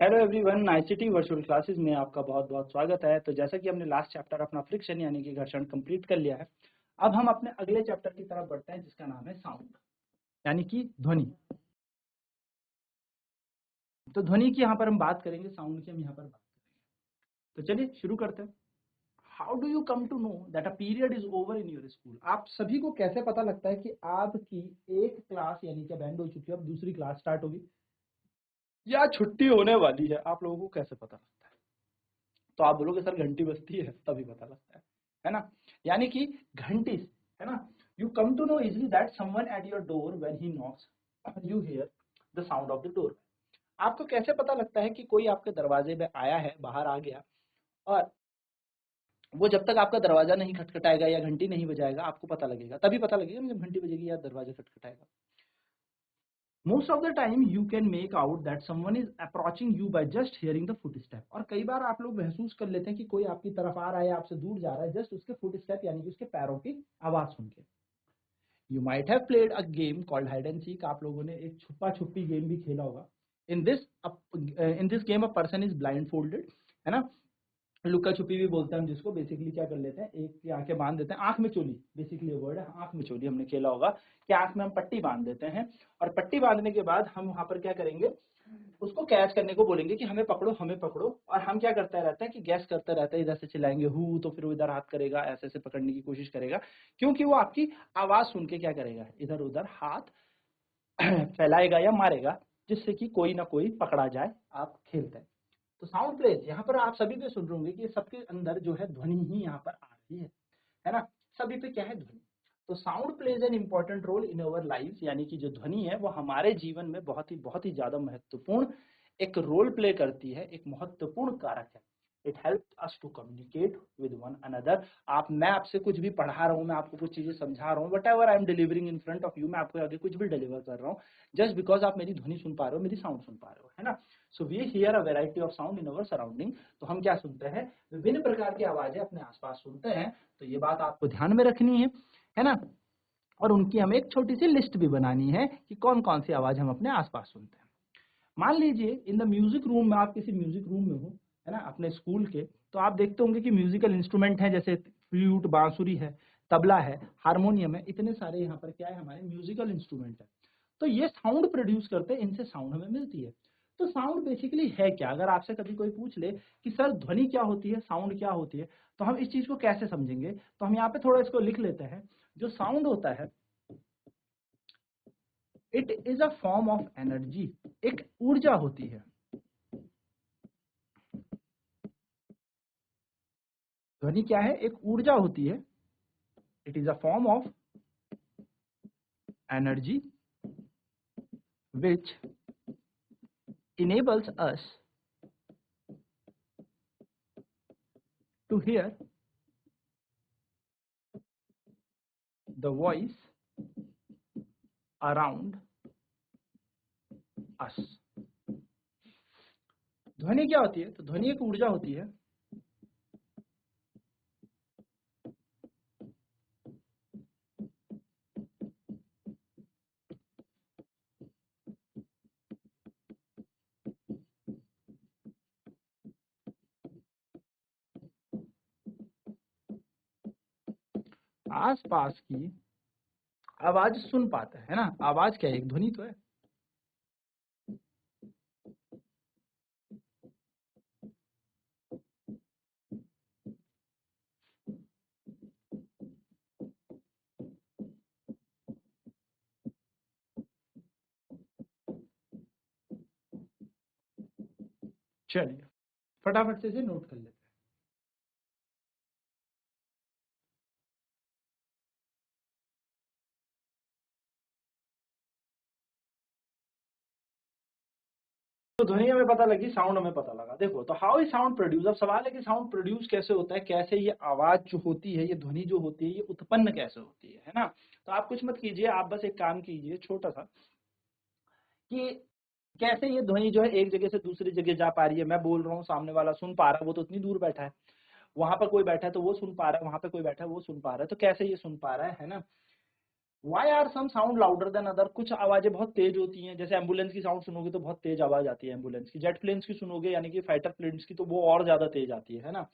Hello everyone, ICT virtual classes में आपका बहुत बहुत स्वागत है। तो जैसा कि हमने लास्ट चैप्टर अपना फ्रिक्शन यानी कि घर्षण कंप्लीट कर लिया है, अब हम अपने अगले चैप्टर की तरफ बढ़ते हैं जिसका नाम है साउंड यानी कि ध्वनि। तो ध्वनि की यहाँ पर हम बात करेंगे, साउंड की हम यहाँ पर बात करेंगे। तो चलिए शुरू करते हैं। How do you come to know that a period is over in your school? आप सभी को कैसे पता लगता है कि आपकी एक क्लास यानी कि बैंड हो चुकी है, अब दूसरी क्लास स्टार्ट होगी या छुट्टी होने वाली है? आप लोगों को कैसे पता लगता है? तो आप बोलोगे सर घंटी बजती है तभी पता लगता है ना? यानी कि घंटी, है ना? You come to know easily that someone at your door when he knocks, you hear the sound of the door. आपको कैसे पता लगता है कि कोई आपके दरवाजे में आया है, बाहर आ गया, और वो जब तक आपका दरवाजा नहीं खटखटाएगा या घंटी नहीं बजाएगा आपको पता लगेगा, तभी पता लगेगा ना जब घंटी बजेगी या दरवाजा खटखटाएगा। Most of the time you can make out that someone is approaching you by just hearing the footstep। और कई बार आप लोग महसूस कर लेते हैं कि कोई आपकी तरफ आ रहा है, आपसे दूर जा रहा है, जस्ट उसके फुटस्टेप यानी कि उसके पैरों की आवाज सुन के। You might have played a game called hide and seek. आप लोगों ने एक छुपा छुपी गेम भी खेला होगा। In this game a person is blind folded, है ना? लुका छुपी भी बोलते हैं हम जिसको। बेसिकली क्या कर लेते हैं, एक की आंखें बांध देते हैं, आंख में चोली, बेसिकली वर्ड है आंख में चोली। हमने खेला होगा कि आंख में हम पट्टी बांध देते हैं, और पट्टी बांधने के बाद हम वहां पर क्या करेंगे, उसको कैच करने को बोलेंगे कि हमें पकड़ो हमें पकड़ो, और हम क्या करते रहते हैं कि गैस करते रहते हैं, इधर से चिल्लाएंगे हु, तो फिर वो इधर हाथ करेगा, ऐसे ऐसे पकड़ने की कोशिश करेगा, क्योंकि वो आपकी आवाज सुन के क्या करेगा, इधर उधर हाथ फैलाएगा या मारेगा, जिससे कि कोई ना कोई पकड़ा जाए। आप खेलते हैं। तो साउंड प्लेज यहाँ पर आप सभी पे सुन रहे होंगे कि सबके अंदर जो है ध्वनि ही यहाँ पर आ रही है ना? सभी पे क्या है, ध्वनि। तो sound plays an important role in our life, यानी कि जो ध्वनि है वो हमारे जीवन में बहुत ही ज्यादा महत्वपूर्ण एक रोल प्ले करती है, एक महत्वपूर्ण कारक है। It help us to communicate with one another. मैं आपसे कुछ भी पढ़ा रहा हूँ, मैं आपको कुछ चीजें समझा रहा हूँ, what ever I am delivering in front of you, मैं आपको आगे कुछ भी डिलीवर कर रहा हूँ, जस्ट बिकॉज आप मेरी ध्वनि सुन पा रहे हो, मेरी साउंड सुन पा रहे हो, है ना? So we hear a variety of sound in our surrounding. तो हम क्या सुनते हैं, विभिन्न प्रकार की आवाजें अपने आसपास सुनते हैं। तो ये बात आपको ध्यान में रखनी है ना? और उनकी हमें एक छोटी सी लिस्ट भी बनानी है कि कौन कौन सी आवाज हम अपने आसपास सुनते हैं। मान लीजिए इन द म्यूजिक रूम में, आप किसी म्यूजिक रूम में हो, है ना, अपने स्कूल के, तो आप देखते होंगे कि म्यूजिकल इंस्ट्रूमेंट है, जैसे फ्लूट, बांसुरी है, तबला है, हारमोनियम है, इतने सारे यहाँ पर क्या है, हमारे म्यूजिकल इंस्ट्रूमेंट है। तो ये साउंड प्रोड्यूस करते हैं, इनसे साउंड हमें मिलती है। तो साउंड बेसिकली है क्या? अगर आपसे कभी कोई पूछ ले कि सर ध्वनि क्या होती है, साउंड क्या होती है, तो हम इस चीज को कैसे समझेंगे? तो हम यहाँ पे थोड़ा इसको लिख लेते हैं। जो साउंड होता है, it is a form of energy, एक ऊर्जा होती है। ध्वनि क्या है? एक ऊर्जा होती है। It is a form of energy which enables us to hear the voice around us। ध्वनि क्या होती है? तो ध्वनि एक ऊर्जा होती है। आसपास की आवाज सुन पाता है ना? आवाज क्या है? एक ध्वनि तो है। चलिए फटाफट से इसे नोट कर लेते हैं। तो ध्वनि हमें पता लगी, साउंड हमें पता लगा। देखो, तो हाउ इज साउंड प्रोड्यूस? अब सवाल है कि साउंड प्रोड्यूस कैसे होता है, कैसे ये आवाज जो होती है, ये ध्वनि जो होती है, ये उत्पन्न कैसे होती है ना? तो आप कुछ मत कीजिए, आप बस एक काम कीजिए छोटा सा, कि कैसे ये ध्वनि जो है एक जगह से दूसरी जगह जा पा रही है। मैं बोल रहा हूँ, सामने वाला सुन पा रहा है, वो तो इतनी दूर बैठा है। वहां पर कोई बैठा है तो वो सुन पा रहा है, वहां पे कोई बैठा है वो सुन पा रहा है। तो कैसे ये सुन पा रहा है ना? Why are some sound louder than other, कुछ आवाजें बहुत तेज होती हैं, जैसे एम्बुलेंस की साउंड सुनोगे तो बहुत तेज आवाज आती है एम्बुलेंस की, जेट प्लेन्स की सुनोगे यानी कि फाइटर प्लेन्स की तो वो और ज्यादा तेज आती है ना।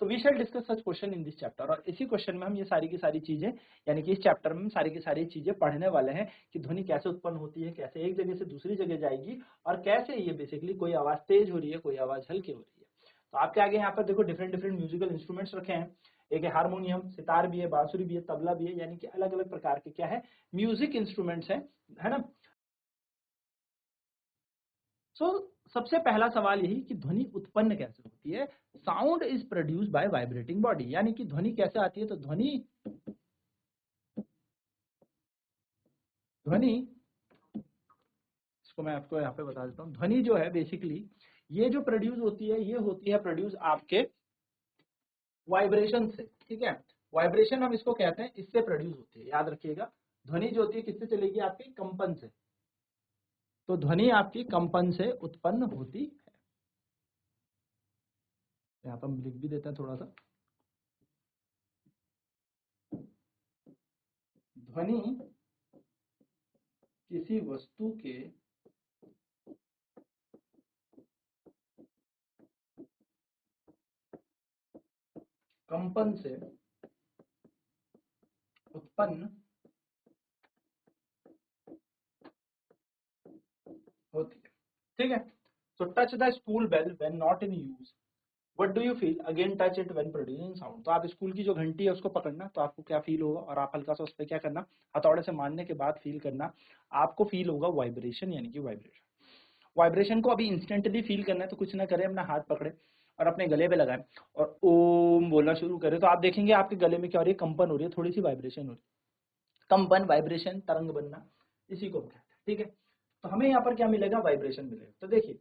तो we shall discuss such question in this chapter, और इसी क्वेश्चन में हम ये सारी की सारी चीजें यानी कि इस चैप्टर में हम सारी की सारी चीजें पढ़ने वाले हैं कि ध्वनि कैसे उत्पन्न होती है, कैसे एक जगह से दूसरी जगह जाएगी, और कैसे ये बेसिकली कोई आवाज तेज हो रही है, कोई आवाज हल्की हो रही है। तो आपके आगे यहाँ पर देखो डिफरेंट डिफरेंट म्यूजिकल इंस्ट्रूमेंट्स रखे हैं, एक है हारमोनियम, सितार भी है, बांसुरी भी है, तबला भी है, यानी कि अलग अलग प्रकार के क्या है म्यूजिक इंस्ट्रूमेंट्स हैं, है ना। सो सबसे पहला सवाल यही कि ध्वनि उत्पन्न कैसे होती है। Sound is produce by vibrating body, यानी कि ध्वनि कैसे आती है, तो ध्वनि ध्वनि इसको मैं आपको यहाँ पे बता देता हूँ, ध्वनि जो है बेसिकली ये जो प्रोड्यूस होती है ये होती है प्रोड्यूस आपके वाइब्रेशन से, ठीक है। वाइब्रेशन हम इसको कहते हैं, इससे प्रोड्यूस होती है, याद रखिएगा। ध्वनि जो होती है किससे चलेगी, आपके कंपन से। तो ध्वनि आपकी कंपन से उत्पन्न होती है। यहाँ पर हम लिख भी देते हैं थोड़ा सा, ध्वनि किसी वस्तु के कंपन से उत्पन्न होती है, ठीक है। तो touch the school bell when not in use, what do you feel, again touch it when producing sound. तो आप स्कूल की जो घंटी है उसको पकड़ना, तो आपको क्या फील होगा, और आप हल्का सा उस पर क्या करना, हथौड़े से मारने के बाद फील करना, आपको फील होगा वाइब्रेशन, यानी कि वाइब्रेशन। वाइब्रेशन को अभी इंस्टेंटली फील करना है, तो कुछ ना करें, अपना हाथ पकड़े और अपने गले पे लगाएं और ओम बोलना शुरू करें, तो आप देखेंगे आपके गले में क्या हो रही है, कंपन हो रही है, थोड़ी सी वाइब्रेशन हो रही है। कंपन, वाइब्रेशन, तरंग बनना, इसी को कहते हैं, ठीक है। तो हमें यहाँ पर क्या मिलेगा, वाइब्रेशन मिलेगा। तो देखिए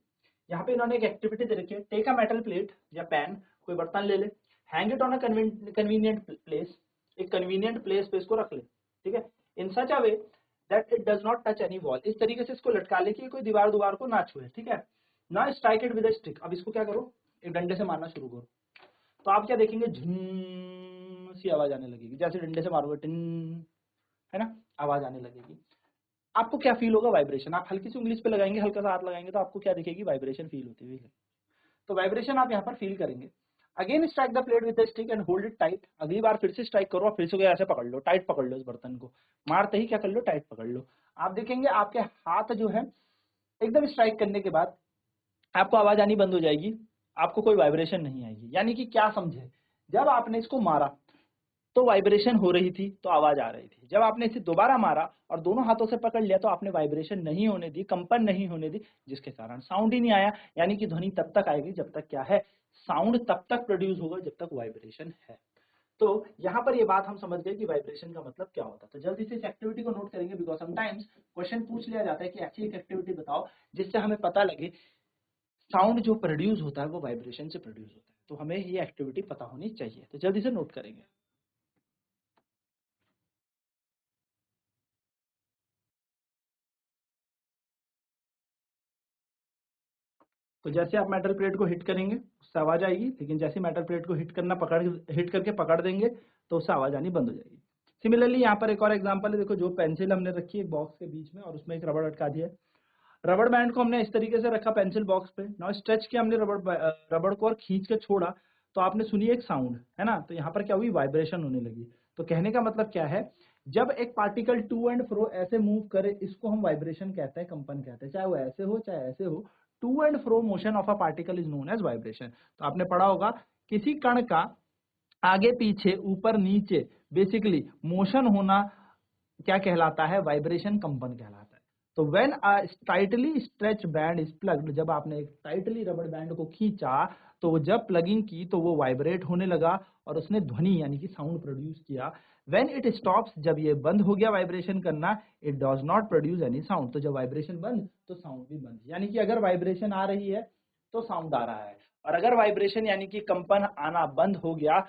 यहाँ पे इन्होंने एक एक्टिविटी दे रखी है, टेक अ मेटल प्लेट या पैन, कोई बर्तन ले ले, hang it on a convenient place, एक कन्वीनियंट प्लेस पे इसको रख ले, ठीक है। In such a way that it does not touch any wall, इस तरीके से इसको लटका ले कि कोई दीवार दुवार को ना छुए, ठीक है। ना strike it with a stick, अब इसको क्या करो, एक डंडे से मारना शुरू करो, तो आप क्या देखेंगे, झुम सी आवाज आने लगेगी, जैसे डंडे से मारोगे टिन, है ना, आवाज आने लगेगी। आपको क्या फील होगा, वाइब्रेशन। आप हल्की सी उंगली पे लगाएंगे, हल्का सा हाथ लगाएंगे, तो आपको क्या दिखेगी, वाइब्रेशन फील होती हुई है। तो वाइब्रेशन आप यहाँ पर फील करेंगे। Again strike the plate with the stick and hold it tight, अगली बार फिर से स्ट्राइक करो और फिर से ऐसे पकड़ लो, टाइट पकड़ लो, इस बर्तन को मारते ही क्या कर लो, टाइट पकड़ लो। आप देखेंगे आपके हाथ जो है एकदम स्ट्राइक करने के बाद आपको आवाज आनी बंद हो जाएगी, आपको कोई वाइब्रेशन नहीं आएगी। यानी कि क्या समझे, जब आपने इसको मारा तो वाइब्रेशन हो रही थी, तो आवाज आ रही थी, जब आपने इसे दोबारा मारा और दोनों हाथों से पकड़ लिया तो आपने वाइब्रेशन नहीं होने दी, कंपन नहीं होने दी, जिसके कारण साउंड ही नहीं आया। यानी कि ध्वनि तब तक आएगी जब तक क्या है, साउंड तब तक प्रोड्यूस होगा जब तक वाइब्रेशन है। तो यहाँ पर ये बात हम समझ गए कि वाइब्रेशन का मतलब क्या होता है। तो जल्दी से इस एक्टिविटी को नोट करेंगे, बिकॉज समटाइम्स क्वेश्चन पूछ लिया जाता है कि ऐसी एक एक्टिविटी बताओ जिससे हमें पता लगे साउंड जो प्रोड्यूस होता है वो वाइब्रेशन से प्रोड्यूस होता है। तो हमें ये एक्टिविटी पता होनी चाहिए, तो जल्दी से नोट करेंगे। तो जैसे आप मेटल प्लेट को हिट करेंगे उससे आवाज आएगी, लेकिन जैसे मेटल प्लेट को हिट करके पकड़ देंगे तो उससे आवाज आनी बंद हो जाएगी। सिमिलरली यहाँ पर एक और एग्जांपल है, देखो जो पेंसिल हमने रखी है एक बॉक्स के बीच में और उसमें एक रबड़ अटका दिया है, रबड़ बैंड को हमने इस तरीके से रखा पेंसिल बॉक्स पे, नाउ स्ट्रेच किया हमने रबड़ को और खींच के छोड़ा, तो आपने सुनी एक साउंड, है ना। तो यहाँ पर क्या हुई, वाइब्रेशन होने लगी। तो कहने का मतलब क्या है, जब एक पार्टिकल टू एंड फ्रो ऐसे मूव करे, इसको हम वाइब्रेशन कहते हैं, कंपन कहते हैं, चाहे वो ऐसे हो चाहे ऐसे हो, to and fro motion of a particle is known as vibration. तो आपने पढ़ा होगा किसी कण का आगे पीछे ऊपर नीचे बेसिकली मोशन होना क्या कहलाता है, वाइब्रेशन, कंपन कहलाता है। तो when a tightly stretch band is plucked, जब आपने एक टाइटली रबड़ बैंड को खींचा तो वो जब प्लगिंग की तो वो वाइब्रेट होने लगा और उसने ध्वनि यानी कि साउंड प्रोड्यूस किया। व्हेन इट स्टॉप्स, जब ये बंद हो गया वाइब्रेशन करना, it does not produce any sound. तो जब वाइब्रेशन बंद तो साउंड भी बंद, यानी कि अगर वाइब्रेशन आ रही है तो साउंड आ रहा है, और अगर वाइब्रेशन यानी कि कंपन आना बंद हो गया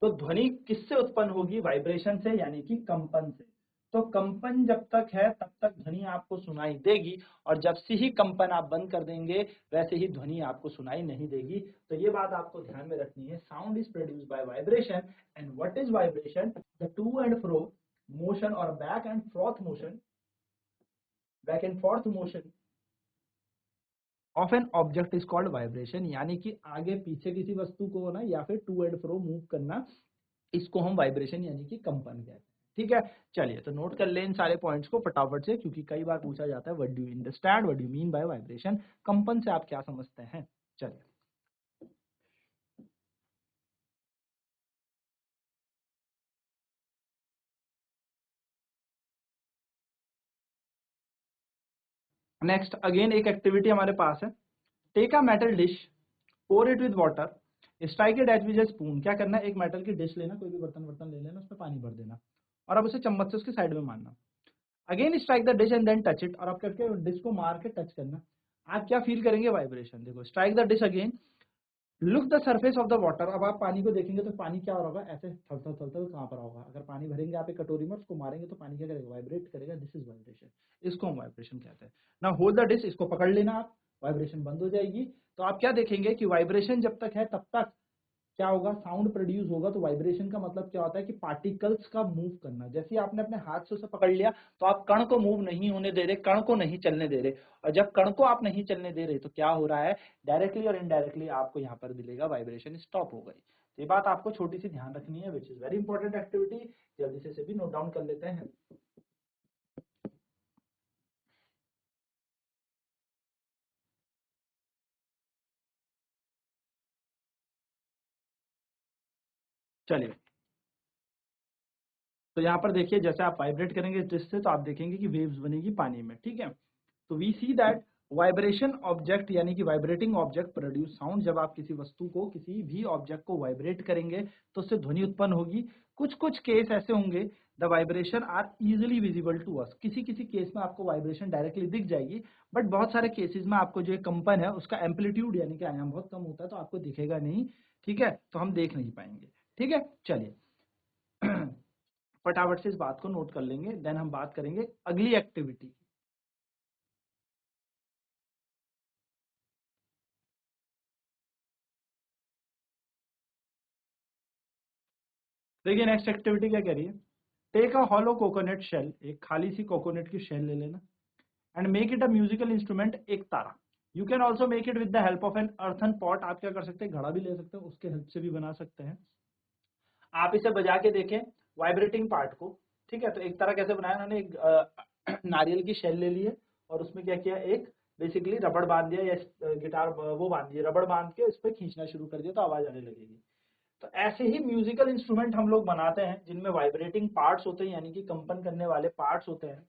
तो ध्वनि किससे उत्पन्न होगी, वाइब्रेशन से यानी कि कंपन से। तो कंपन जब तक है तब तक ध्वनि आपको सुनाई देगी, और जब से ही कंपन आप बंद कर देंगे वैसे ही ध्वनि आपको सुनाई नहीं देगी। तो ये बात आपको ध्यान में रखनी है, sound is produced by vibration, and what is vibration, the to and fro motion और back and forth motion of an object is called vibration, यानी कि आगे पीछे किसी वस्तु को ना या फिर टू एंड फ्रो मूव करना, इसको हम वाइब्रेशन यानी कि कंपन कहते हैं। ठीक है, चलिए तो नोट कर लें इन सारे पॉइंट्स को फटाफट से, क्योंकि कई बार पूछा जाता है what do you understand, what do you mean by vibration, कंपन से आप क्या समझते हैं। चलिए, नेक्स्ट अगेन एक एक्टिविटी हमारे पास है। Take a metal dish, pour it with water, strike it edge with a spoon. क्या करना है, एक मेटल की डिश लेना, कोई भी बर्तन वर्तन ले लेना, उसमें पानी भर देना और अब उसे चम्मच से उसके साइड में मारना। Again strike the dish and then touch it, और आप करके डिश को मार के टच करना। आप क्या फील करेंगे, वाइब्रेशन। देखो, strike the dish again, look the surface of the water. अब आप पानी को देखेंगे तो पानी क्या हो रहा होगा, ऐसे थलथल थलथल कहाँ पर होगा। अगर पानी भरेंगे आप एक कटोरी में, उसको मारेंगे तो पानी क्या करेगा, वाइब्रेट करेगा। दिस इज वाइब्रेशन, इसको हम वाइब्रेशन कहते हैं ना। होल्ड द डिश, इसको पकड़ लेना आप, वाइब्रेशन बंद हो जाएगी। तो आप क्या देखेंगे कि वाइब्रेशन जब तक है तब तक क्या होगा, साउंड प्रोड्यूस होगा। तो वाइब्रेशन का मतलब क्या होता है कि पार्टिकल्स का मूव करना। जैसे ही आपने अपने हाथ से उसे पकड़ लिया तो आप कण को मूव नहीं होने दे रहे, कण को नहीं चलने दे रहे, और जब कण को आप नहीं चलने दे रहे तो क्या हो रहा है, डायरेक्टली और इनडायरेक्टली आपको यहाँ पर मिलेगा वाइब्रेशन स्टॉप हो गई। तो ये बात आपको छोटी सी ध्यान रखनी है, which is very important activity. जल्दी से भी नोट डाउन कर लेते हैं। चलिए, तो यहाँ पर देखिए, जैसे आप वाइब्रेट करेंगे डिश से तो आप देखेंगे कि वेव्स बनेगी पानी में। ठीक है, तो we see that vibration object यानी कि वाइब्रेटिंग ऑब्जेक्ट प्रोड्यूस साउंड। जब आप किसी वस्तु को, किसी भी ऑब्जेक्ट को वाइब्रेट करेंगे तो उससे ध्वनि उत्पन्न होगी। कुछ कुछ केस ऐसे होंगे, the vibration are easily visible to us. किसी किसी केस में आपको वाइब्रेशन डायरेक्टली दिख जाएगी, बट बहुत सारे केसेस में आपको जो कंपन है उसका एम्पलीट्यूड यानी कि आयाम बहुत कम होता है, तो आपको दिखेगा नहीं। ठीक है, तो हम देख नहीं पाएंगे। ठीक है, चलिए फटाफट से इस बात को नोट कर लेंगे, देन हम बात करेंगे अगली एक्टिविटी। देखिए नेक्स्ट एक्टिविटी क्या कह रही है, take a hollow coconut shell, एक खाली सी कोकोनट की शेल ले लेना, and make it a musical instrument, एक तारा। You can also make it with the help of an earthen pot. आप क्या कर सकते हैं, घड़ा भी ले सकते हैं, उसके हेल्प से भी बना सकते हैं। आप इसे बजा के देखें वाइब्रेटिंग पार्ट को। ठीक है, तो एक तरह कैसे बनाया उन्होंने, एक नारियल की शेल ले ली है और उसमें क्या किया, एक बेसिकली रबड़ बांध दिया, या गिटार वो बांध दिया, रबड़ बांध के उस पर खींचना शुरू कर दिया तो आवाज आने लगेगी। तो ऐसे ही म्यूजिकल इंस्ट्रूमेंट हम लोग बनाते हैं जिनमें वाइब्रेटिंग पार्ट्स होते हैं, यानी कि कंपन करने वाले पार्ट्स होते हैं।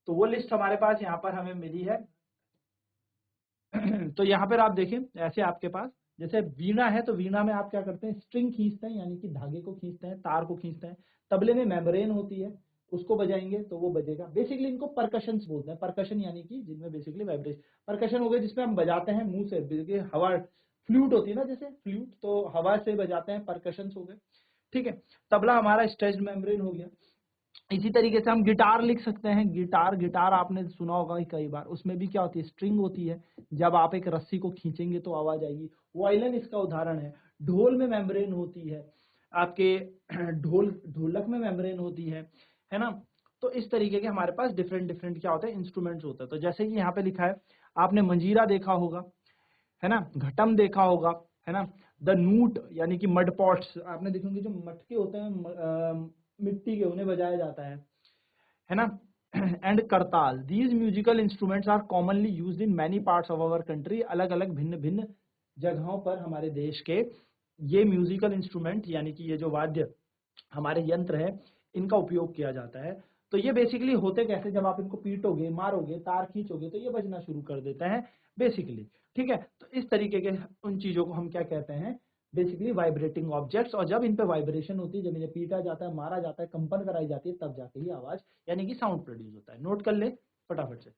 तो वो लिस्ट हमारे पास यहाँ पर हमें मिली है। तो यहाँ पर आप देखें, ऐसे आपके पास जैसे वीणा है, तो वीणा में आप क्या करते हैं, स्ट्रिंग खींचते हैं, यानी कि धागे को खींचते हैं, तार को खींचते हैं। तबले में मेम्ब्रेन होती है, उसको बजाएंगे तो वो बजेगा। बेसिकली इनको परकशन बोलते हैं। परकशन यानी कि जिनमें बेसिकली वाइब्रेशन, परकशन हो गए जिसमें हम बजाते हैं मुंह से, बेसिकली हवा, फ्लूट होती है ना, जैसे फ्लूट, तो हवा से बजाते हैं, परकशन हो गए। ठीक है, तबला हमारा स्ट्रेच्ड मेम्ब्रेन हो गया। इसी तरीके से हम गिटार लिख सकते हैं। गिटार, गिटार आपने सुना होगा कई बार, उसमें भी क्या होती है, स्ट्रिंग होती है। जब आप एक रस्सी को खींचेंगे तो आवाज आएगी। वायलिन इसका उदाहरण है। ढोल में मेम्ब्रेन होती है आपके, ढोल, ढोलक में मेम्ब्रेन होती है ना। तो इस तरीके के हमारे पास डिफरेंट डिफरेंट क्या होते हैं, इंस्ट्रूमेंट्स होते हैं। तो जैसे कि यहाँ पे लिखा है, आपने मंजीरा देखा होगा, है ना, घटम देखा होगा, है ना, द नूट यानी कि मड पॉट्स आपने देखे होंगे, जो मटके होते हैं मिट्टी के, उन्हें बजाया जाता है ना। And kartal, these musical instruments are commonly used in many parts of our country. अलग अलग भिन्न भिन्न जगहों पर हमारे देश के ये म्यूजिकल इंस्ट्रूमेंट यानी कि ये जो वाद्य हमारे यंत्र है, इनका उपयोग किया जाता है। तो ये बेसिकली होते कैसे, जब आप इनको पीटोगे, मारोगे, तार खींचोगे तो ये बजना शुरू कर देता है बेसिकली। ठीक है, तो इस तरीके के उन चीजों को हम क्या कहते हैं, बेसिकली वाइब्रेटिंग ऑब्जेक्ट्स। और जब इन पे वाइब्रेशन होती है, जब इन्हें पीटा जाता है, मारा जाता है, कंपन कराई जाती है, तब जाके ही आवाज यानी कि साउंड प्रोड्यूस होता है। नोट कर ले फटाफट से।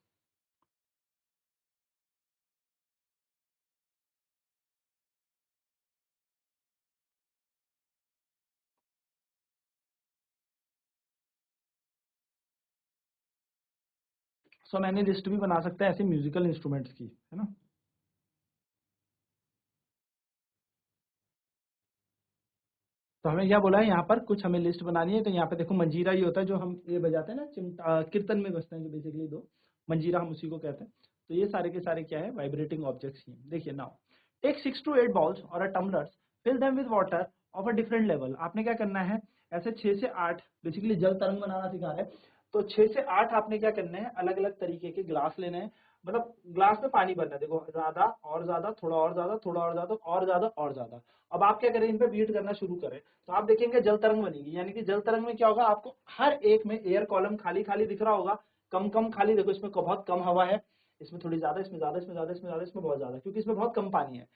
सो मैंने लिस्ट भी बना सकते हैं ऐसे म्यूजिकल इंस्ट्रूमेंट्स की, है ना। तो हमें क्या बोला है यहाँ पर, कुछ हमें लिस्ट बनानी है। तो यहाँ पे देखो मंजीरा ही होता है जो हम ये बजाते हैं ना, चिमटा कीर्तन में बजते हैं जो बेसिकली दो, मंजीरा हम उसी को कहते हैं। तो ये सारे के सारे क्या है, वाइब्रेटिंग ऑब्जेक्ट्स ही हैं। देखिए नाउ, टेक 6 to 8 balls और a tumblers, fill them with water of a different level. आपने क्या करना है, ऐसे 6 से 8 बेसिकली जल तरंग बनाना सिखा रहे हैं। तो 6 से 8 आपने क्या करना है, अलग अलग तरीके के ग्लास लेने हैं, मतलब ग्लास में पानी भरना है। देखो ज्यादा और ज्यादा, थोड़ा और ज्यादा, थोड़ा और ज्यादा, और ज्यादा और ज्यादा। अब आप क्या करें, इन पे बीट करना शुरू करें, तो आप देखेंगे जल तरंग बनेगी। यानी कि जल तरंग में क्या होगा, आपको हर एक में एयर कॉलम खाली खाली दिख रहा होगा, कम कम खाली। देखो इसमें बहुत कम हवा है, इसमें थोड़ी ज्यादा, इसमें ज्यादा, इसमें ज्यादा, इसमें ज्यादा, इसमें बहुत ज्यादा, क्योंकि इसमें बहुत कम पानी है।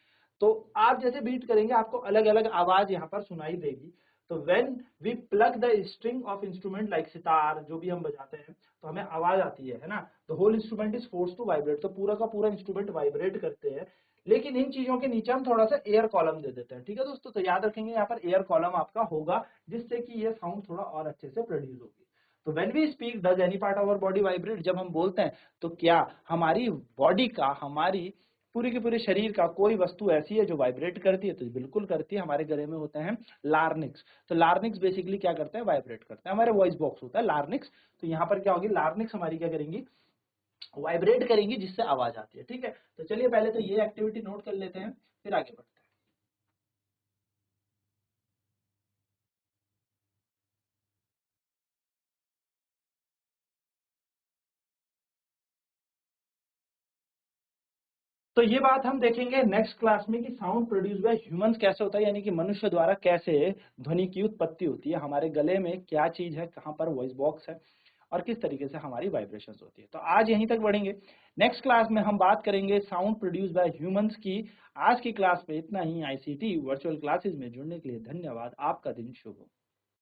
तो आप जैसे बीट करेंगे आपको अलग अलग आवाज यहाँ पर सुनाई देगी। तो when we pluck the string of instrument like sitar, जो भी हम बजाते हैं, तो हमें आवाज आती है ना। The whole instrument is force to vibrate, तो पूरा का पूरा इंस्ट्रूमेंट वाइब्रेट करते हैं। लेकिन इन चीजों के नीचे हम थोड़ा सा एयर कॉलम दे देते हैं। ठीक है दोस्तों, तो याद रखेंगे यहाँ पर एयर कॉलम आपका होगा, जिससे कि ये साउंड थोड़ा और अच्छे से प्रोड्यूस होगी। तो when we speak does any part of our body vibrate, जब हम बोलते हैं तो क्या हमारी बॉडी का, हमारी पूरे के पूरे शरीर का कोई वस्तु ऐसी है जो वाइब्रेट करती है? तो बिल्कुल करती है। हमारे गले में होते हैं लार्निक्स। तो लार्निक्स बेसिकली क्या करते हैं, वाइब्रेट करते हैं। हमारे वॉइस बॉक्स होता है लार्निक्स। तो यहाँ पर क्या होगी, लार्निक्स हमारी क्या करेंगी, वाइब्रेट करेंगी, जिससे आवाज आती है। ठीक है, तो चलिए पहले तो ये एक्टिविटी नोट कर लेते हैं, फिर आगे बढ़ते हैं। तो ये बात हम देखेंगे नेक्स्ट क्लास में कि साउंड प्रोड्यूस बाय ह्यूमंस कैसे होता है, यानी कि मनुष्य द्वारा कैसे ध्वनि की उत्पत्ति होती है, हमारे गले में क्या चीज है, कहाँ पर वॉइस बॉक्स है, और किस तरीके से हमारी वाइब्रेशंस होती है। तो आज यहीं तक बढ़ेंगे। नेक्स्ट क्लास में हम बात करेंगे साउंड प्रोड्यूस बाय ह्यूमंस की। आज की क्लास में इतना ही। आईसीटी वर्चुअल क्लासेस में जुड़ने के लिए धन्यवाद। आपका दिन शुभ हो।